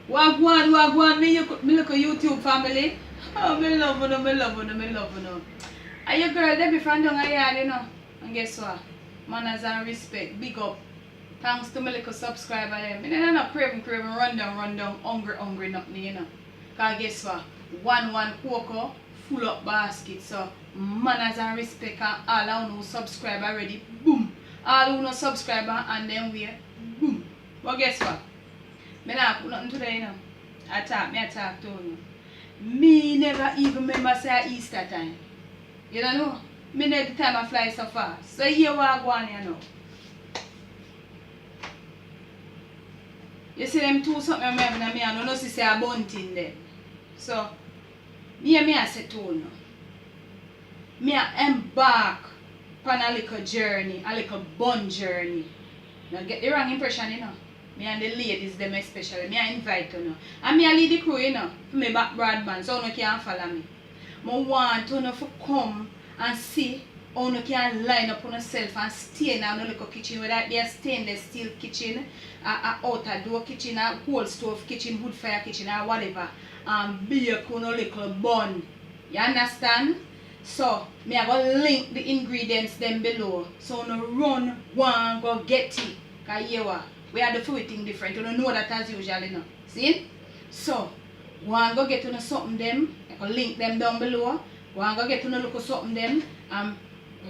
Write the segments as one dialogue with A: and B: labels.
A: Wagwan, me look at YouTube family. Oh, me love you. And your girl, they be from down a yard, you know. And guess what? Manners and respect, big up. Thanks to my little subscriber them. I don't know craving, run down, hungry, nothing, you know. Cause guess what? One cocoa, full up basket. So, manners and respect and all who subscribe already, boom. All who no subscriber and then we, boom. But guess what? Me not put nothing today, you know. I talk to you. Me never even remember say Easter time. You don't know? Me never time I fly so fast. So here we are going, you know. You see them two something I'm having me, I don't know si say a bunting there. So, me I say to you. Me I embark on a little journey, a little bun journey. Now get the wrong impression, you know. Me and the ladies, them especially, me I invite you know. And me I lead the crew, you know, for me back broadband, so you can follow me. I want you to come and see how you can line up on yourself and stay in a little kitchen, whether it be a stainless steel kitchen, a outer door kitchen, a whole stove kitchen, wood fire kitchen, or whatever, and bake on a little bun. You understand? So, me I go link the ingredients them below. So you run one go get it. Cause here we are the food thing different. You don't know that as usual, you know. See? So, one go get to something them. I can link them down below. One go get to look at something them.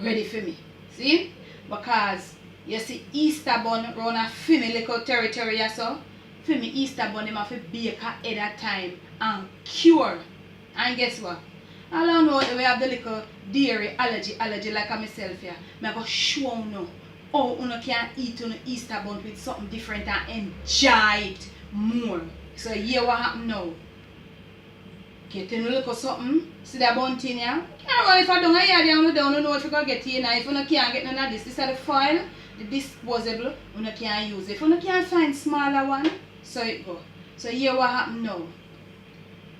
A: Ready for me. See? Because you see Easter bun run a funny little territory so. For me Easter bun them have to bake ahead of time and cure. And guess what? I don't know we have the little dairy allergy like myself here. I go show you now how you can eat on Easter bun with something different and enjoy it more. So here what happen now. Get in a look at something, see that bun thing here. Can't run if I don't have you don't know if you can get in. If you can't get none of this, this is the foil, the disposable, you can't use it. If you can't find smaller one, so it go. So here what happen now.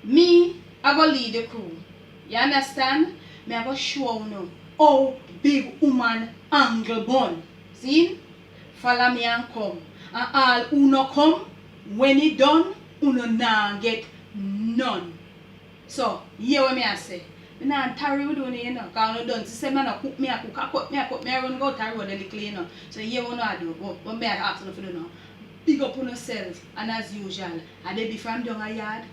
A: Me, I go lead the crew. You understand? Me I go show you now how big woman angle bun. See? Follow me and come. And all who no come, when it done, who no nah get none. So, here what me I say. Me nah tarry with you, you know. Because I done to say me I cook, me I cook, me I run go to road a little, you know. So here what I do, what me I ask you to do now. Big up on yourself, and as usual, and they be from down a yard.